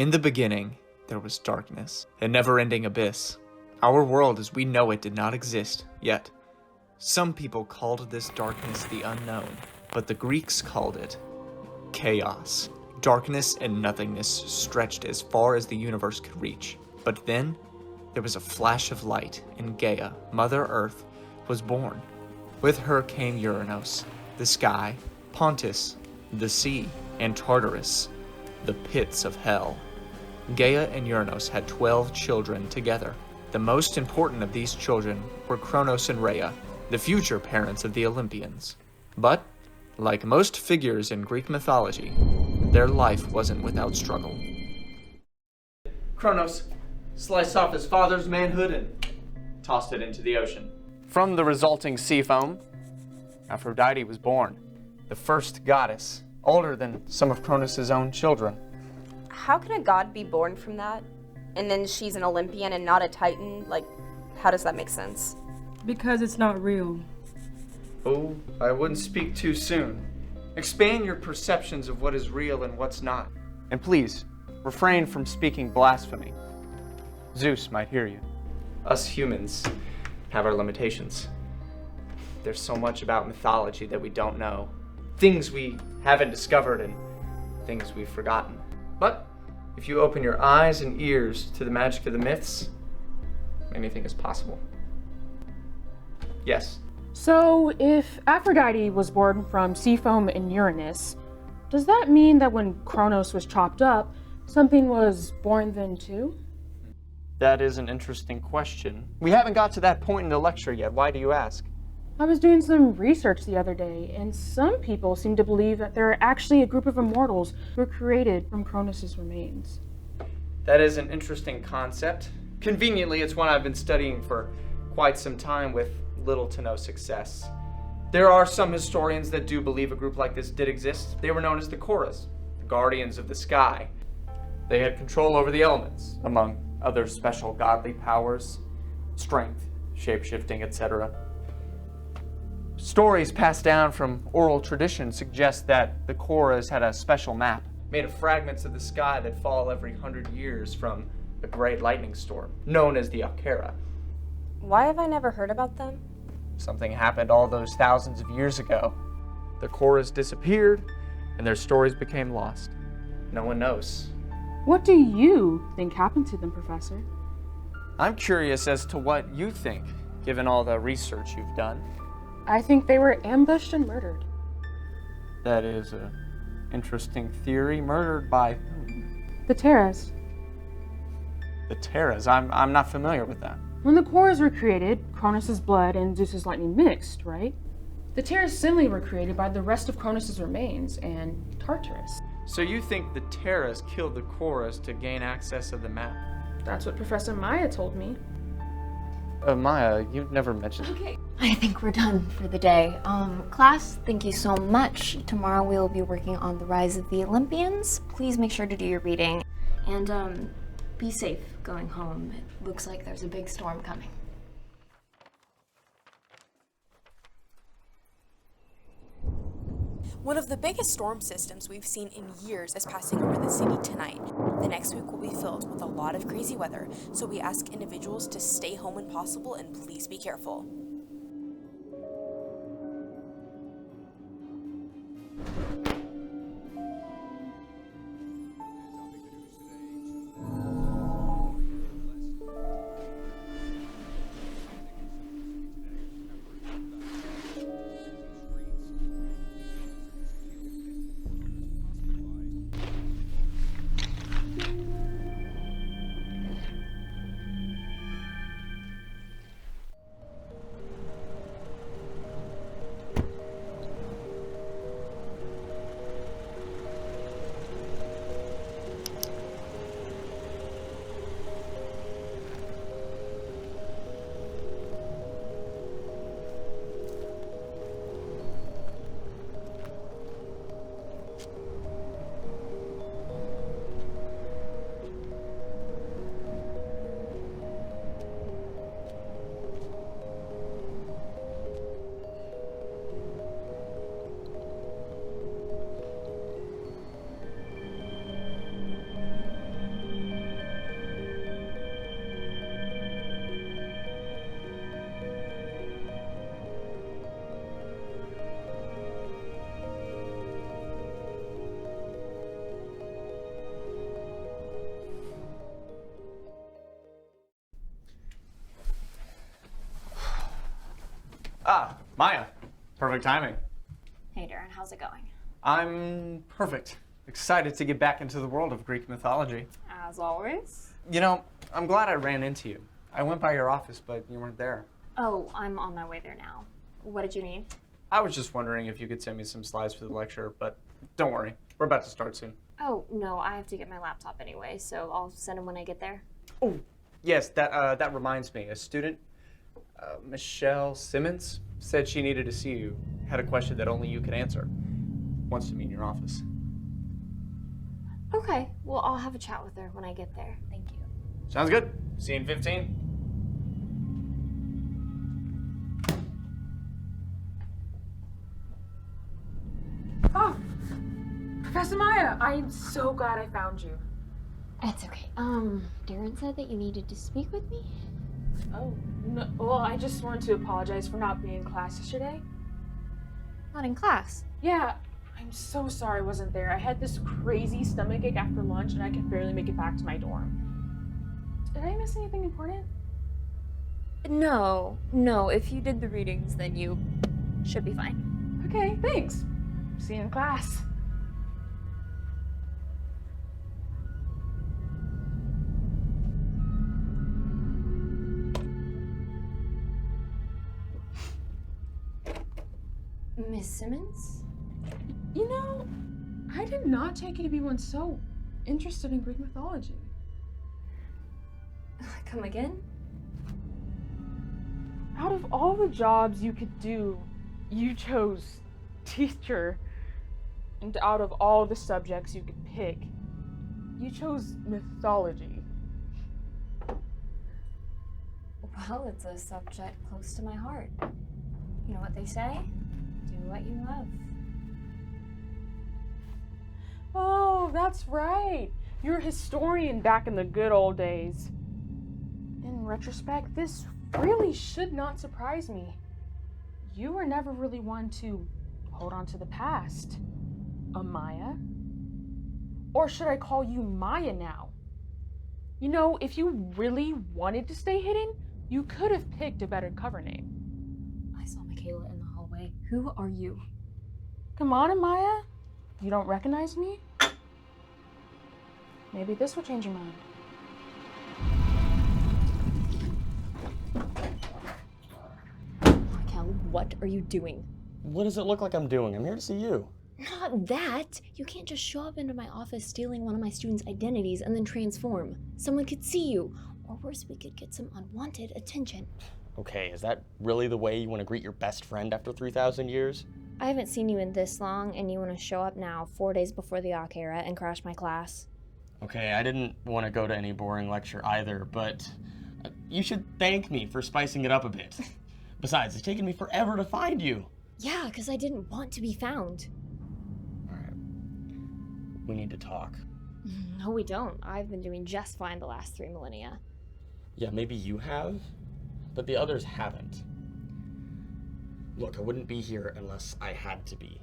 In the beginning, there was darkness, a never-ending abyss. Our world as we know it did not exist, yet. Some people called this darkness the unknown, but the Greeks called it chaos. Darkness and nothingness stretched as far as the universe could reach. But then, there was a flash of light, and Gaia, Mother Earth, was born. With her came Uranos, the sky, Pontus, the sea, and Tartarus, the pits of hell. Gaia and Uranos had 12 children together. The most important of these children were Kronos and Rhea, the future parents of the Olympians. But, like most figures in Greek mythology, their life wasn't without struggle. Kronos sliced off his father's manhood and tossed it into the ocean. From the resulting sea foam, Aphrodite was born, the first goddess, older than some of Kronos' own children. How can a god be born from that? And then she's an Olympian and not a Titan? Like, how does that make sense? Because it's not real. Oh, I wouldn't speak too soon. Expand your perceptions of what is real and what's not. And please, refrain from speaking blasphemy. Zeus might hear you. Us humans have our limitations. There's so much about mythology that we don't know. Things we haven't discovered and things we've forgotten. But if you open your eyes and ears to the magic of the myths, anything is possible. Yes? So, if Aphrodite was born from sea foam and Uranus, does that mean that when Kronos was chopped up, something was born then too? That is an interesting question. We haven't got to that point in the lecture yet. Why do you ask? I was doing some research the other day, and some people seem to believe that there are actually a group of immortals who were created from Kronos' remains. That is an interesting concept. Conveniently, it's one I've been studying for quite some time with little to no success. There are some historians that do believe a group like this did exist. They were known as the Koras, the guardians of the sky. They had control over the elements, among other special godly powers, strength, shape-shifting, etc. Stories passed down from oral tradition suggest that the Koras had a special map made of fragments of the sky that fall every 100 years from a great lightning storm, known as the Aukera. Why have I never heard about them? Something happened all those thousands of years ago. The Koras disappeared, and their stories became lost. No one knows. What do you think happened to them, Professor? I'm curious as to what you think, given all the research you've done. I think they were ambushed and murdered. That is an interesting theory. Murdered by whom? The Terras. The Terras? I'm not familiar with that. When the Koras were created, Kronos' blood and Zeus' lightning mixed, right? The Terras similarly were created by the rest of Kronos' remains and Tartarus. So you think the Terras killed the Koras to gain access of the map? That's what Professor Maya told me. Maya, you never mentioned... Okay, I think we're done for the day. Class, thank you so much. Tomorrow we will be working on the rise of the Olympians. Please make sure to do your reading. And, be safe going home. It looks like there's a big storm coming. One of the biggest storm systems we've seen in years is passing over the city tonight. The next week will be filled with a lot of crazy weather, so we ask individuals to stay home when possible and please be careful. Ah, Maya. Perfect timing. Hey Darren, how's it going? I'm perfect. Excited to get back into the world of Greek mythology. As always. You know, I'm glad I ran into you. I went by your office, but you weren't there. Oh, I'm on my way there now. What did you need? I was just wondering if you could send me some slides for the lecture, but don't worry. We're about to start soon. Oh, no, I have to get my laptop anyway, so I'll send them when I get there. Oh, yes, that reminds me. A student, Michelle Simmons, said she needed to see you. Had a question that only you could answer. Wants to meet in your office. Okay, well, I'll have a chat with her when I get there. Thank you. Sounds good. See you in 15. Oh, Professor Maya, I'm so glad I found you. That's okay. Darren said that you needed to speak with me? Oh, no, well, I just wanted to apologize for not being in class yesterday. Not in class. Yeah, I'm so sorry I wasn't there. I had this crazy stomachache after lunch and I could barely make it back to my dorm. Did I miss anything important? No, if you did the readings, then you should be fine. Okay, thanks. See you in class. Miss Simmons? You know, I did not take you to be one so interested in Greek mythology. Come again? Out of all the jobs you could do, you chose teacher. And out of all the subjects you could pick, you chose mythology. Well, it's a subject close to my heart. You know what they say? Do what you love. Oh, that's right. You're a historian back in the good old days. In retrospect, this really should not surprise me. You were never really one to hold on to the past. Amaya? Or should I call you Maya now? You know, if you really wanted to stay hidden, you could have picked a better cover name. I saw Michaela in the hallway. Who are you? Come on, Amaya. You don't recognize me? Maybe this will change your mind. Raquel, what are you doing? What does it look like I'm doing? I'm here to see you. Not that! You can't just show up into my office stealing one of my students' identities and then transform. Someone could see you. Or worse, we could get some unwanted attention. Okay, is that really the way you want to greet your best friend after 3,000 years? I haven't seen you in this long, and you want to show up now, 4 days before the Aukera, and crash my class. Okay, I didn't want to go to any boring lecture either, but you should thank me for spicing it up a bit. Besides, it's taken me forever to find you. Yeah, because I didn't want to be found. Alright, we need to talk. No, we don't. I've been doing just fine the last 3 millennia. Yeah, maybe you have, but the others haven't. Look, I wouldn't be here unless I had to be.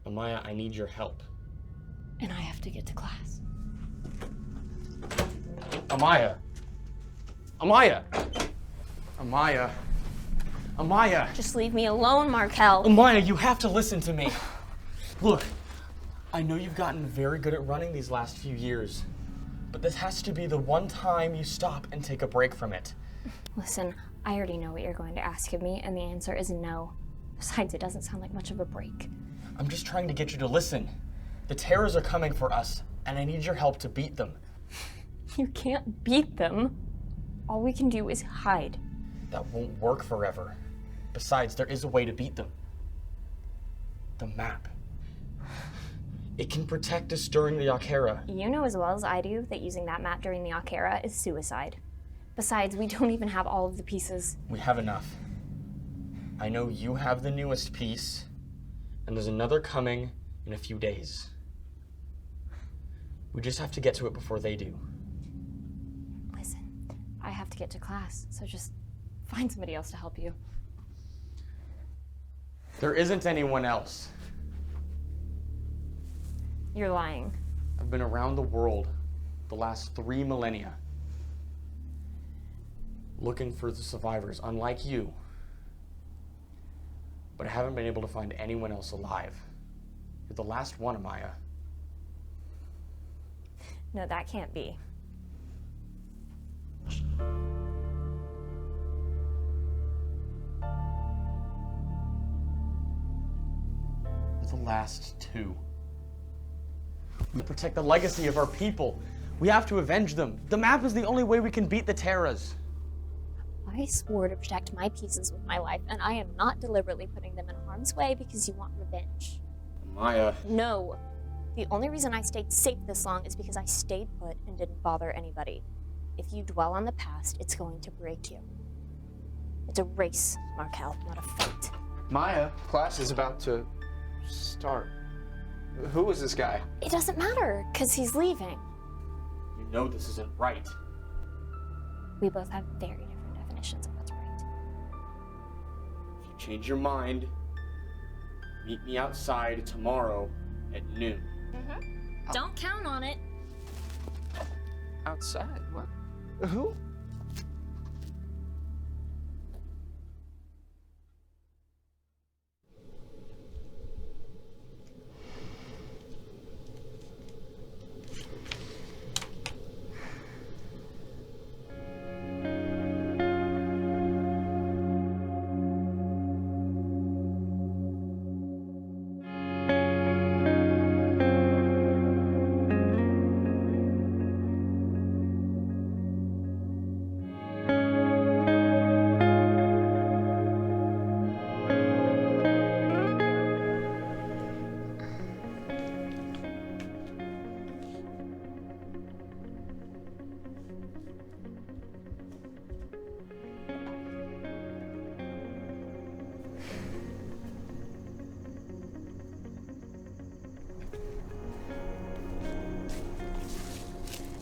Amaya, I need your help. And I have to get to class. Amaya! Amaya! Amaya. Amaya. Just leave me alone, Markel. Amaya, you have to listen to me. Look, I know you've gotten very good at running these last few years, but this has to be the one time you stop and take a break from it. Listen, I already know what you're going to ask of me, and the answer is no. Besides, it doesn't sound like much of a break. I'm just trying to get you to listen. The terrors are coming for us, and I need your help to beat them. You can't beat them. All we can do is hide. That won't work forever. Besides, there is a way to beat them. The map. It can protect us during the Aukera. You know as well as I do that using that map during the Aukera is suicide. Besides, we don't even have all of the pieces. We have enough. I know you have the newest piece, and there's another coming in a few days. We just have to get to it before they do. Listen, I have to get to class, so just find somebody else to help you. There isn't anyone else. You're lying. I've been around the world the last 3 millennia, looking for the survivors. Unlike you, but I haven't been able to find anyone else alive. You're the last one, Amaya. No, that can't be. We're the last two. We protect the legacy of our people. We have to avenge them. The map is the only way we can beat the Terras. I swore to protect my pieces with my life, and I am not deliberately putting them in harm's way because you want revenge. Amaya. No. The only reason I stayed safe this long is because I stayed put and didn't bother anybody. If you dwell on the past, it's going to break you. It's a race, Markel, not a fight. Maya, class is about to start. Who is this guy? It doesn't matter, because he's leaving. You know this isn't right. We both have very different definitions of what's right. If you change your mind, meet me outside tomorrow at noon. Don't count on it. Outside? What? Who?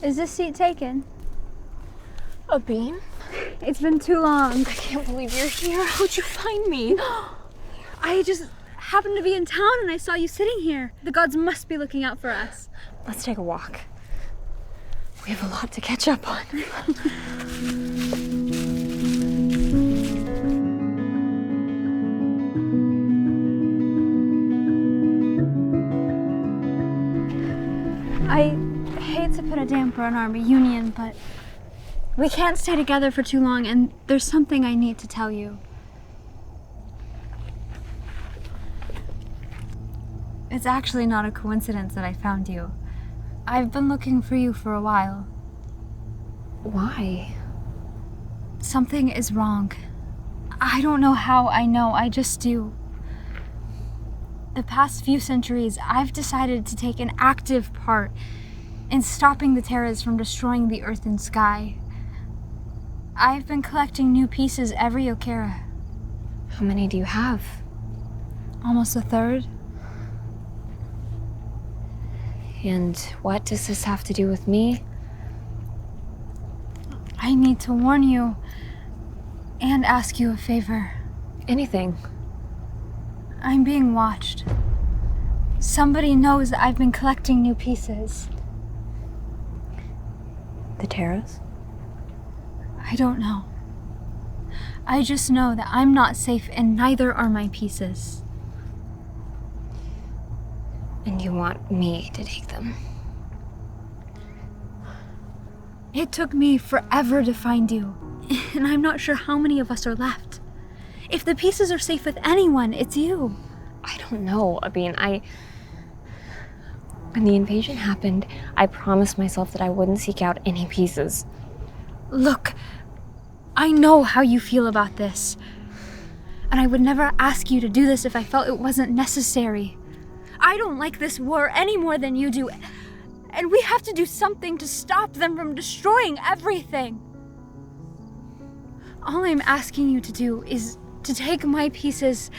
Is this seat taken? A bean? It's been too long. I can't believe you're here. How'd you find me? I just happened to be in town and I saw you sitting here. The gods must be looking out for us. Let's take a walk. We have a lot to catch up on. I hate to put a damper on our reunion, but we can't stay together for too long, and there's something I need to tell you. It's actually not a coincidence that I found you. I've been looking for you for a while. Why? Something is wrong. I don't know how I know, I just do. The past few centuries, I've decided to take an active part in stopping the Terras from destroying the earth and sky. I've been collecting new pieces every Aukera. How many do you have? Almost a third. And what does this have to do with me? I need to warn you and ask you a favor. Anything. I'm being watched. Somebody knows that I've been collecting new pieces. The Terras? I don't know. I just know that I'm not safe and neither are my pieces. And you want me to take them? It took me forever to find you, and I'm not sure how many of us are left. If the pieces are safe with anyone, it's you. I don't know. I mean, when the invasion happened, I promised myself that I wouldn't seek out any pieces. Look, I know how you feel about this, and I would never ask you to do this if I felt it wasn't necessary. I don't like this war any more than you do, and we have to do something to stop them from destroying everything. All I'm asking you to do is to take my pieces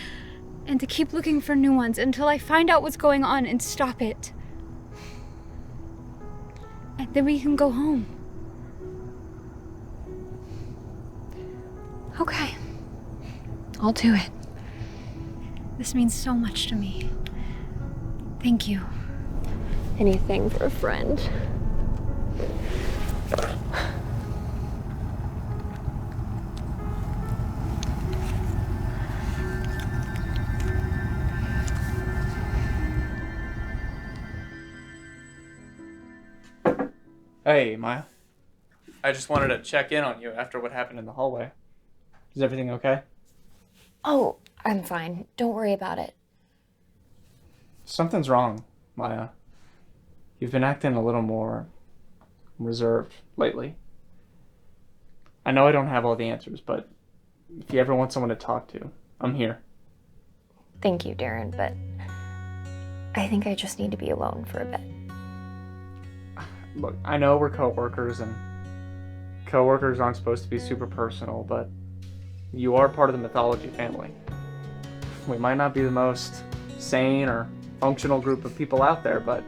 and to keep looking for new ones until I find out what's going on and stop it. And then we can go home. Okay. I'll do it. This means so much to me. Thank you. Anything for a friend. Hey, Maya. I just wanted to check in on you after what happened in the hallway. Is everything okay? Oh, I'm fine. Don't worry about it. Something's wrong, Maya. You've been acting a little more reserved lately. I know I don't have all the answers, but if you ever want someone to talk to, I'm here. Thank you, Darren, but I think I just need to be alone for a bit. Look, I know we're coworkers, and coworkers aren't supposed to be super personal, but you are part of the mythology family. We might not be the most sane or functional group of people out there, but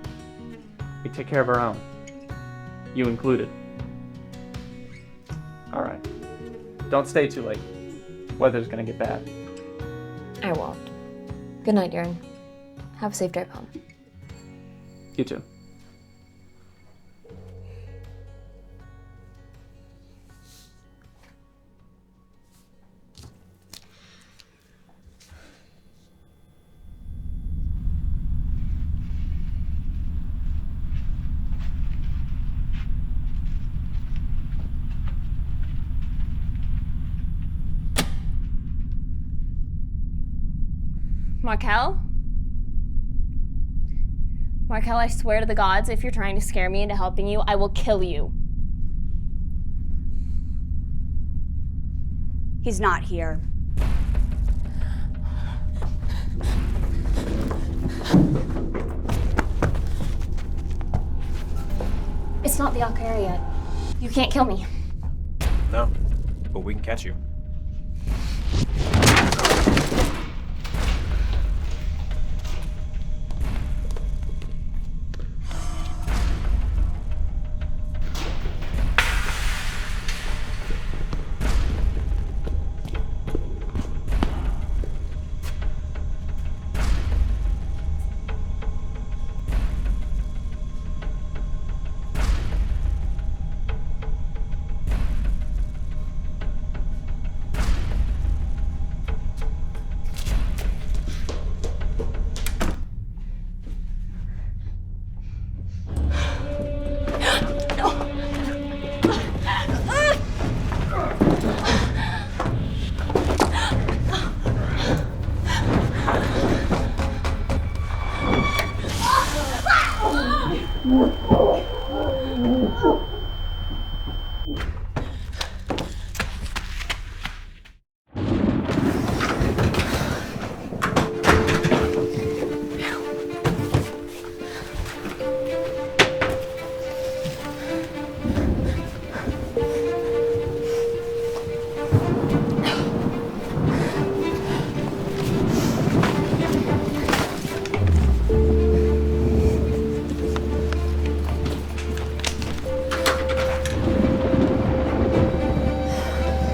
we take care of our own. You included. Alright. Don't stay too late. Weather's gonna get bad. I won't. Good night, Darren. Have a safe drive home. You too. Markel? Markel, I swear to the gods, if you're trying to scare me into helping you, I will kill you. He's not here. It's not the Aukera yet. You can't kill me. No, but we can catch you.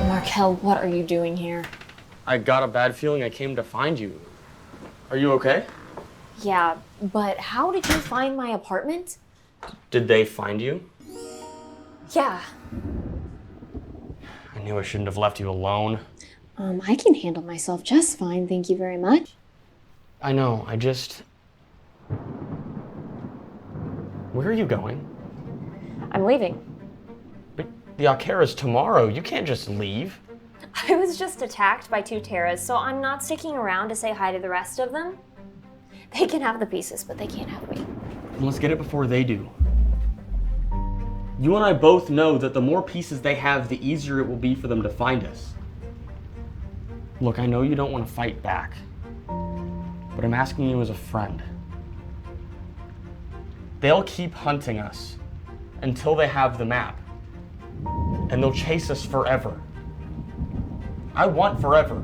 Markel, what are you doing here? I got a bad feeling I came to find you. Are you okay? Yeah, but how did you find my apartment? Did they find you? Yeah. I knew I shouldn't have left you alone. I can handle myself just fine, thank you very much. I know, Where are you going? I'm leaving. But the Aukera's tomorrow. You can't just leave. I was just attacked by 2 Terras, so I'm not sticking around to say hi to the rest of them. They can have the pieces, but they can't have me. And let's get it before they do. You and I both know that the more pieces they have, the easier it will be for them to find us. Look, I know you don't want to fight back, but I'm asking you as a friend. They'll keep hunting us until they have the map, and they'll chase us forever. I want forever,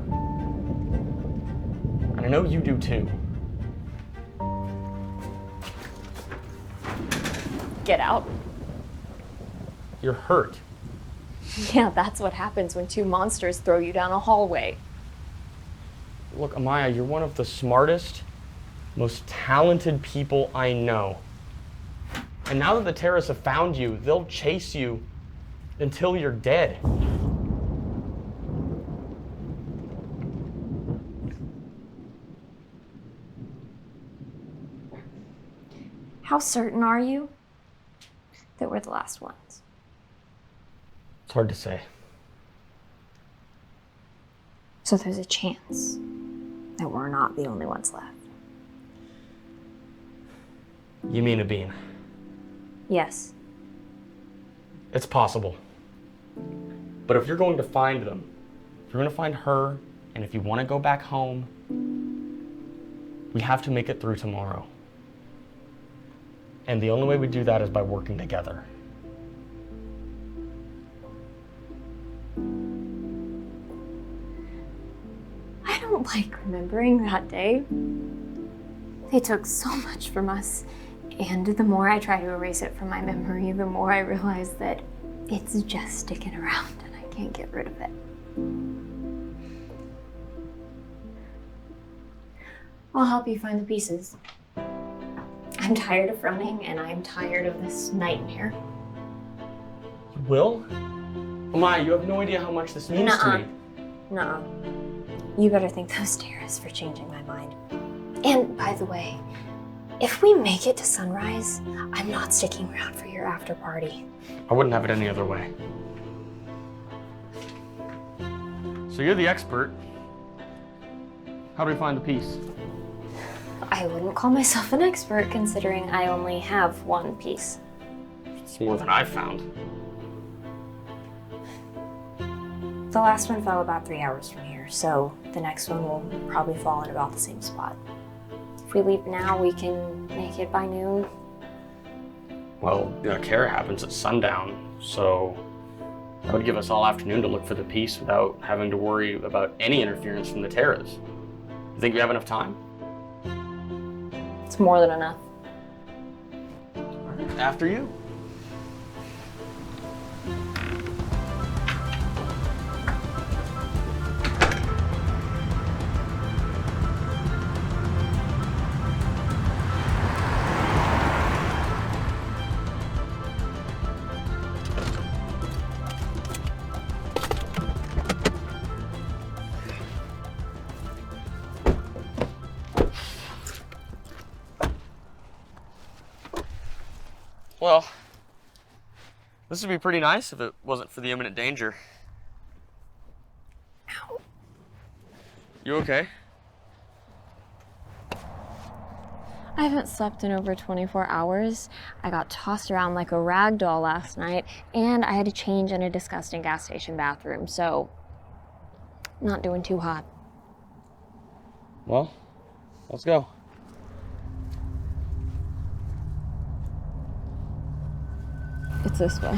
and I know you do too. Get out. You're hurt. Yeah, that's what happens when 2 monsters throw you down a hallway. Look, Amaya, you're one of the smartest, most talented people I know. And now that the Terras have found you, they'll chase you until you're dead. How certain are you? that we're the last ones? It's hard to say. So there's a chance that we're not the only ones left. You mean a bean? Yes. It's possible. But if you're going to find them, if you're going to find her, and if you want to go back home, we have to make it through tomorrow. And the only way we do that is by working together. I don't like remembering that day. They took so much from us, and the more I try to erase it from my memory, the more I realize that it's just sticking around and I can't get rid of it. I'll help you find the pieces. I'm tired of running, and I'm tired of this nightmare. You will? Amaya, you have no idea how much this means to me. Nuh-uh. You better thank those terrorists for changing my mind. And by the way, if we make it to sunrise, I'm not sticking around for your after party. I wouldn't have it any other way. So you're the expert. How do we find the piece? I wouldn't call myself an expert considering I only have one piece. It's more than I've found. The last one fell about 3 hours from here, so the next one will probably fall in about the same spot. If we leave now, we can make it by noon. Well, the Aukera happens at sundown, so that would give us all afternoon to look for the piece without having to worry about any interference from the Terras. You think we have enough time? It's more than enough. After you. Well, this would be pretty nice if it wasn't for the imminent danger. Ow. You okay? I haven't slept in over 24 hours. I got tossed around like a rag doll last night, and I had to change in a disgusting gas station bathroom, so not doing too hot. Well, let's go. It's this way.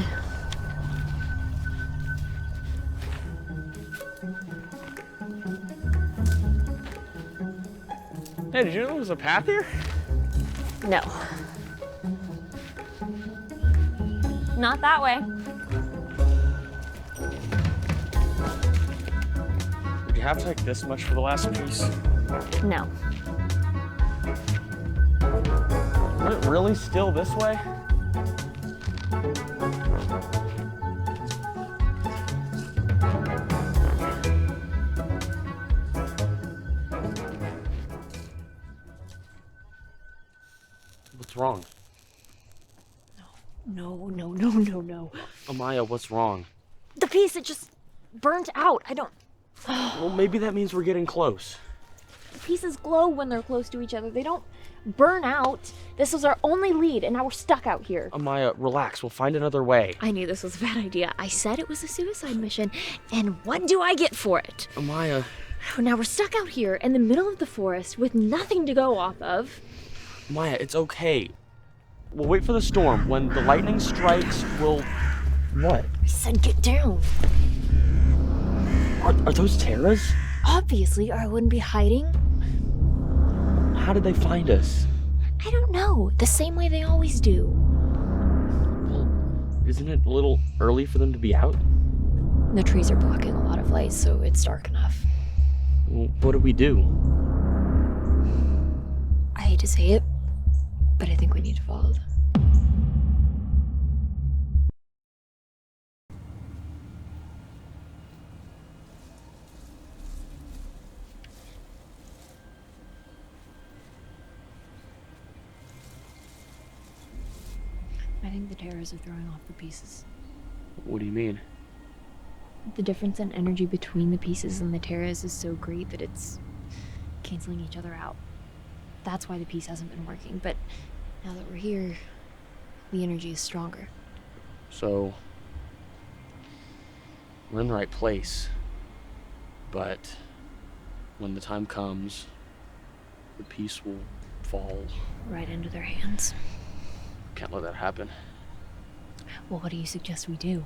Hey, did you know there was a path here? No. Not that way. Did you have to take this much for the last piece? No. Is it really still this way? What's wrong? No. Amaya, what's wrong? The piece, it just burnt out. I don't... Well, maybe that means we're getting close. The pieces glow when they're close to each other. They don't burn out. This was our only lead, and now we're stuck out here. Amaya, relax. We'll find another way. I knew this was a bad idea. I said it was a suicide mission, and what do I get for it? Amaya. Now we're stuck out here in the middle of the forest with nothing to go off of. Amaya, it's okay. We'll wait for the storm. When the lightning strikes, we'll... What? I said get down. Are those Terras? Obviously, or I wouldn't be hiding. How did they find us? I don't know. The same way they always do. Well, isn't it a little early for them to be out? The trees are blocking a lot of light, so it's dark enough. Well, what do we do? I hate to say it, but I think we need to follow them. I think the terrors are throwing off the pieces. What do you mean? The difference in energy between the pieces and the terrors is so great that it's canceling each other out. That's why the piece hasn't been working, but now that we're here, the energy is stronger. So, we're in the right place, but when the time comes, the piece will fall. Right into their hands. Can't let that happen. Well, what do you suggest we do?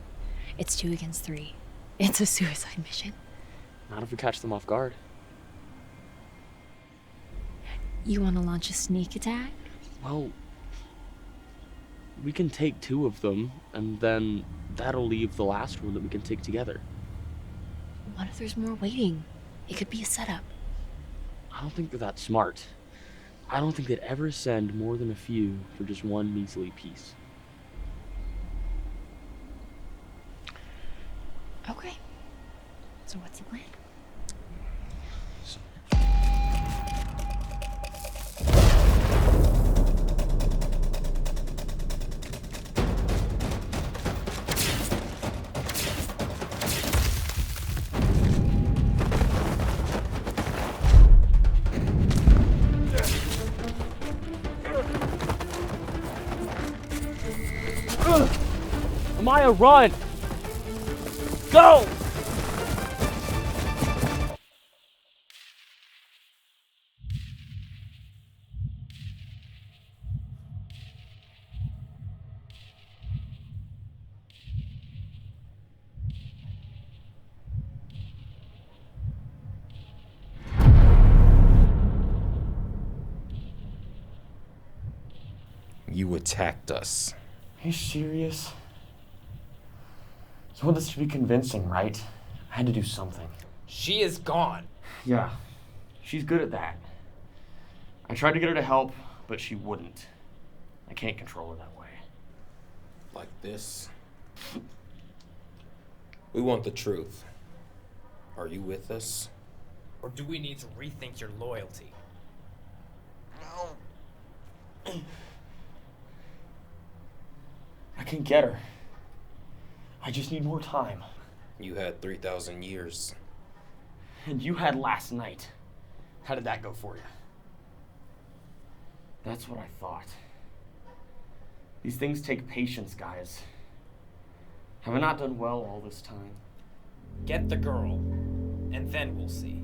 It's 2 against 3. It's a suicide mission. Not if we catch them off guard. You want to launch a sneak attack? Well, we can take 2 of them, and then that'll leave the last one that we can take together. What if there's more waiting? It could be a setup. I don't think they're that smart. I don't think they'd ever send more than a few for just one measly piece. Okay. So what's the plan? Amaya, run! Go! You attacked us. Are you serious? So this should be convincing, right? I had to do something. She is gone. Yeah, she's good at that. I tried to get her to help, but she wouldn't. I can't control her that way. Like this? We want the truth. Are you with us? Or do we need to rethink your loyalty? No. I can get her. I just need more time. You had 3,000 years. And you had last night. How did that go for you? That's what I thought. These things take patience, guys. Have I not done well all this time? Get the girl, and then we'll see.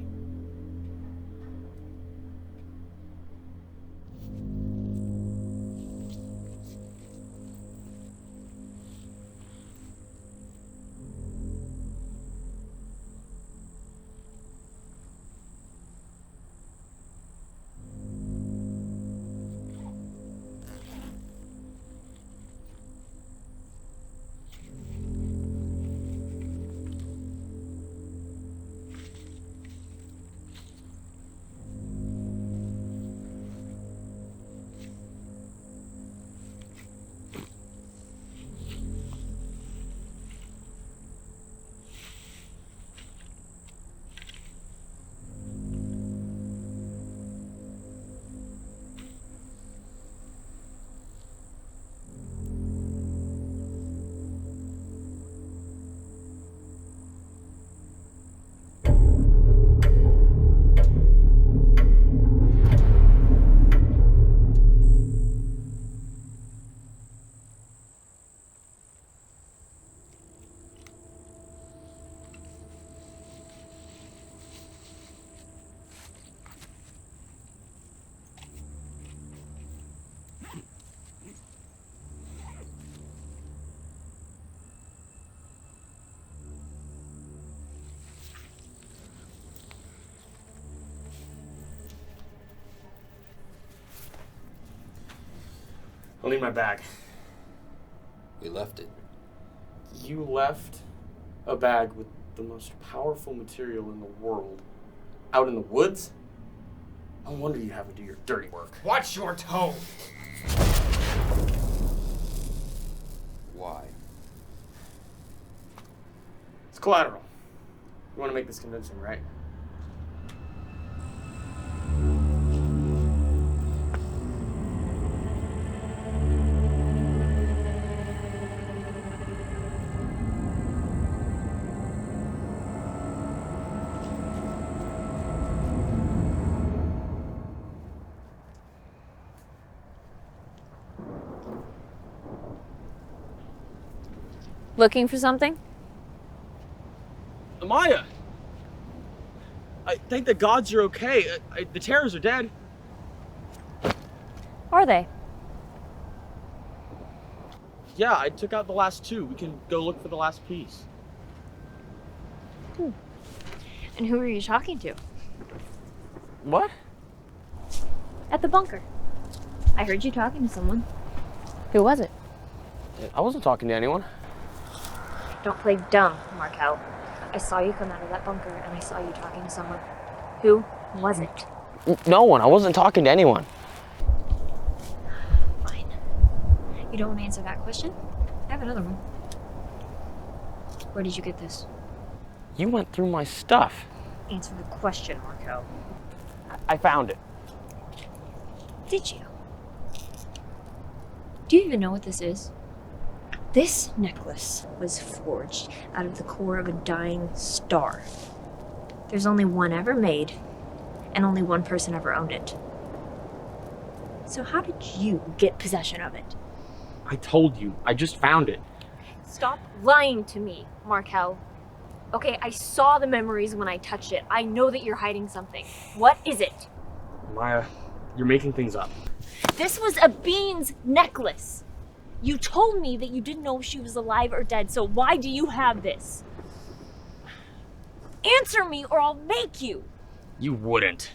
I'll need my bag. We left it. You left a bag with the most powerful material in the world out in the woods? No wonder you have to do your dirty work. Watch your tone! Why? It's collateral. You want to make this convincing, right? Looking for something? Amaya! I thank the gods you're okay. The terrors are dead. Are they? Yeah, I took out the last two. We can go look for the last piece. And who were you talking to? What? At the bunker. I heard you talking to someone. Who was it? I wasn't talking to anyone. Don't play dumb, Markel. I saw you come out of that bunker and I saw you talking to someone. Who was it? No one. I wasn't talking to anyone. Fine. You don't want to answer that question? I have another one. Where did you get this? You went through my stuff. Answer the question, Markel. I found it. Did you? Do you even know what this is? This necklace was forged out of the core of a dying star. There's only one ever made, and only one person ever owned it. So how did you get possession of it? I told you. I just found it. Stop lying to me, Markel. Okay, I saw the memories when I touched it. I know that you're hiding something. What is it? Maya, you're making things up. This was a Beans necklace. You told me that you didn't know if she was alive or dead, so why do you have this? Answer me or I'll make you. You wouldn't.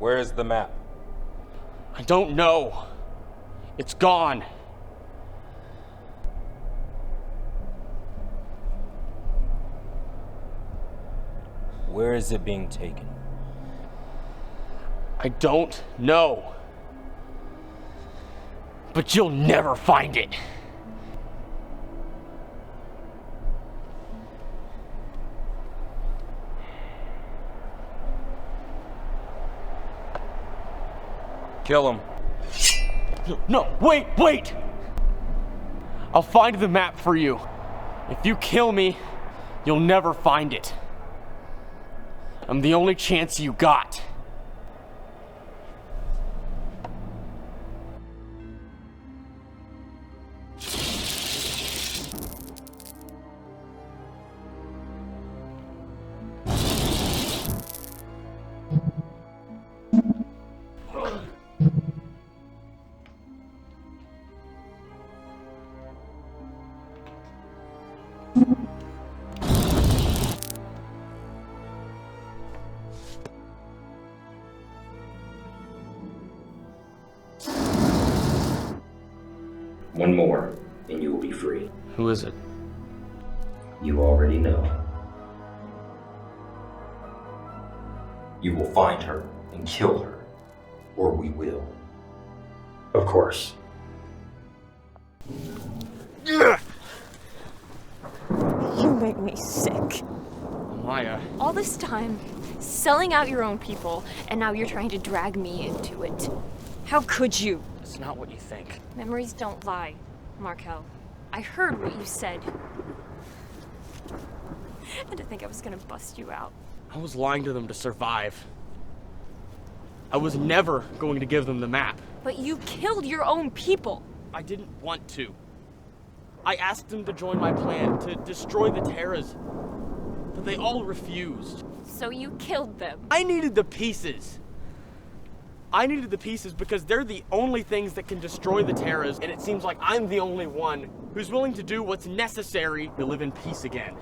Where is the map? I don't know. It's gone. Where is it being taken? I don't know. But you'll never find it. Kill him. No, wait! I'll find the map for you. If you kill me, you'll never find it. I'm the only chance you got. One more, and you will be free. Who is it? You already know. You will find her and kill her, or we will. Of course. You make me sick. Maya. All this time, selling out your own people, and now you're trying to drag me into it. How could you? It's not what you think. Memories don't lie, Markel. I heard what you said. And to think I was gonna bust you out. I was lying to them to survive. I was never going to give them the map. But you killed your own people. I didn't want to. I asked them to join my plan to destroy the Terras, but they all refused. So you killed them. I needed the pieces. I needed the pieces because they're the only things that can destroy the Terras, and it seems like I'm the only one who's willing to do what's necessary to live in peace again.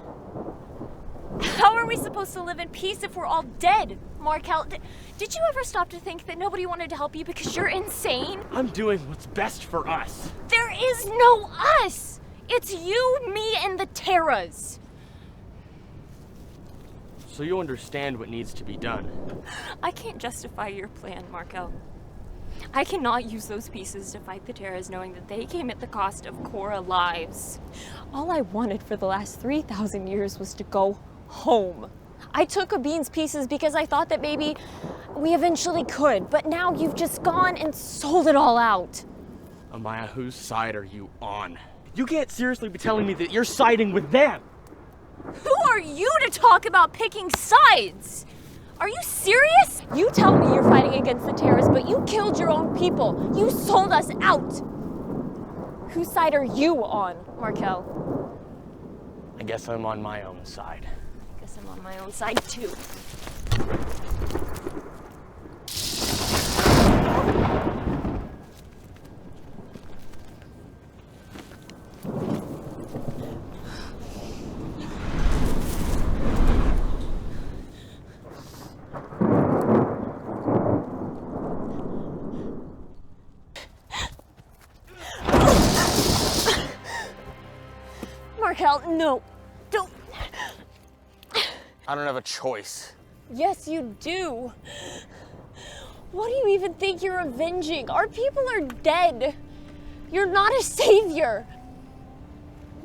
How are we supposed to live in peace if we're all dead, Markel? Did you ever stop to think that nobody wanted to help you because you're insane? I'm doing what's best for us. There is no us! It's you, me, and the Terras. So you understand what needs to be done. I can't justify your plan, Markel. I cannot use those pieces to fight the Terras knowing that they came at the cost of Cora lives. All I wanted for the last 3,000 years was to go home. I took Abine's pieces because I thought that maybe we eventually could, but now you've just gone and sold it all out. Amaya, whose side are you on? You can't seriously be telling me that you're siding with them! Who are you to talk about picking sides? Are you serious? You tell me you're fighting against the terrorists, but you killed your own people. You sold us out. Whose side are you on, Markel? I guess I'm on my own side. I guess I'm on my own side too. Markel, no. Don't. I don't have a choice. Yes, you do. What do you even think you're avenging? Our people are dead. You're not a savior.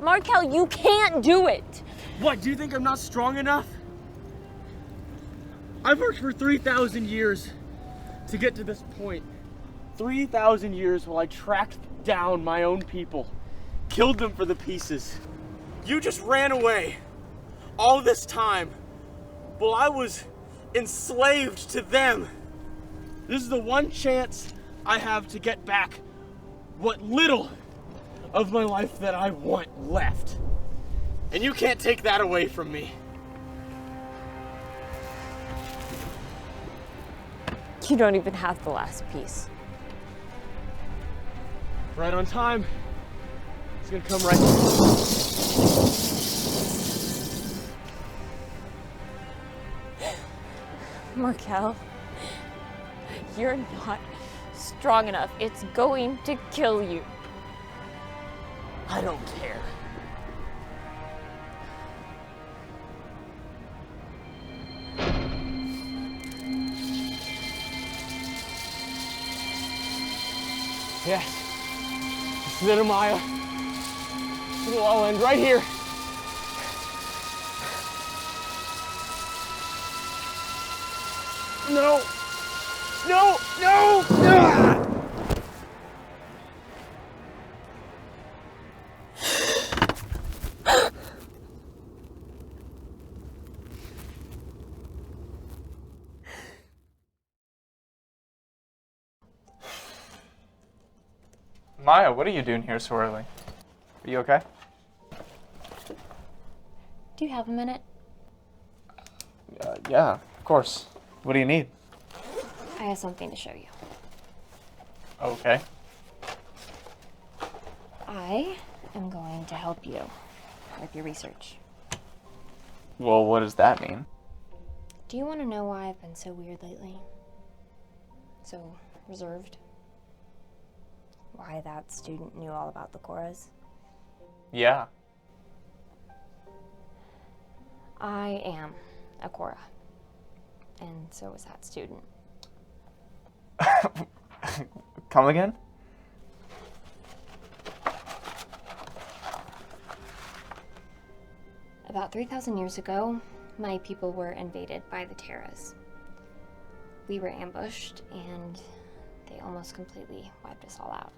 Markel, you can't do it. What, do you think I'm not strong enough? I've worked for 3,000 years to get to this point. 3,000 years while I tracked down my own people, killed them for the pieces. You just ran away all this time while I was enslaved to them. This is the one chance I have to get back what little of my life that I want left. And you can't take that away from me. You don't even have the last piece. Right on time. It's gonna come right. Markel, you're not strong enough. It's going to kill you. I don't care. Yes. This is it, Amaya. It'll all end right here. No! No! No! Ah! Maya, what are you doing here so early? Are you okay? Do you have a minute? Yeah, of course. What do you need? I have something to show you. Okay. I am going to help you with your research. Well, what does that mean? Do you want to know why I've been so weird lately? So reserved? Why that student knew all about the Koras? Yeah. I am a Kora. And so was that student. Come again? About 3,000 years ago, my people were invaded by the Terras. We were ambushed, and they almost completely wiped us all out.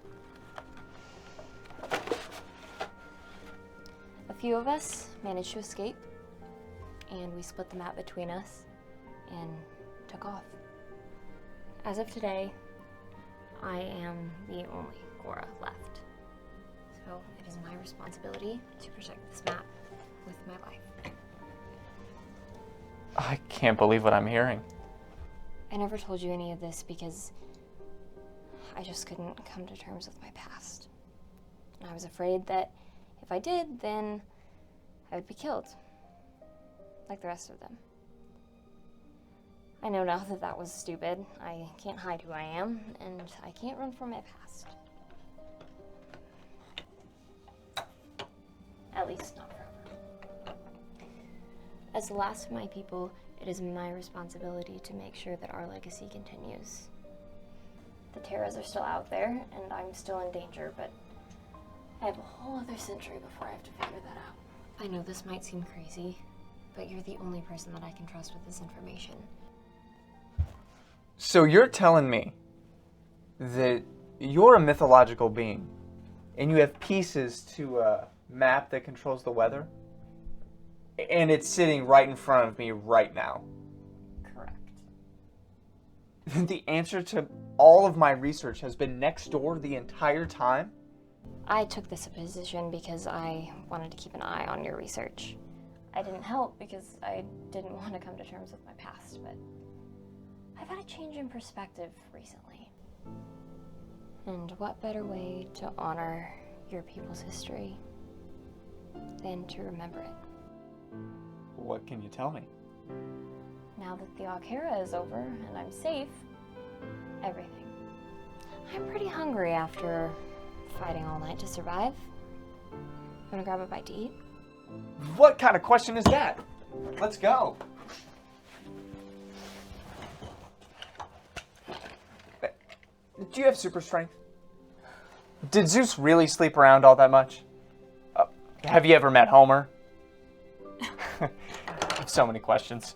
A few of us managed to escape, and we split the map between us and took off. As of today, I am the only Kora left. So it is my responsibility to protect this map with my life. I can't believe what I'm hearing. I never told you any of this because I just couldn't come to terms with my past. And I was afraid that if I did, then I would be killed, like the rest of them. I know now that that was stupid. I can't hide who I am, and I can't run from my past. At least not forever. As the last of my people, it is my responsibility to make sure that our legacy continues. The Terras are still out there, and I'm still in danger, but I have a whole other century before I have to figure that out. I know this might seem crazy, but you're the only person that I can trust with this information. So you're telling me that you're a mythological being, and you have pieces to a map that controls the weather? And it's sitting right in front of me right now. Correct. The answer to all of my research has been next door the entire time? I took this position because I wanted to keep an eye on your research. I didn't help because I didn't want to come to terms with my past, but I've had a change in perspective recently. And what better way to honor your people's history than to remember it? What can you tell me? Now that the Aukera is over and I'm safe, everything. I'm pretty hungry after fighting all night to survive. Wanna grab a bite to eat? What kind of question is that? Let's go. Do you have super strength? Did Zeus really sleep around all that much? Have you ever met Homer? I have so many questions.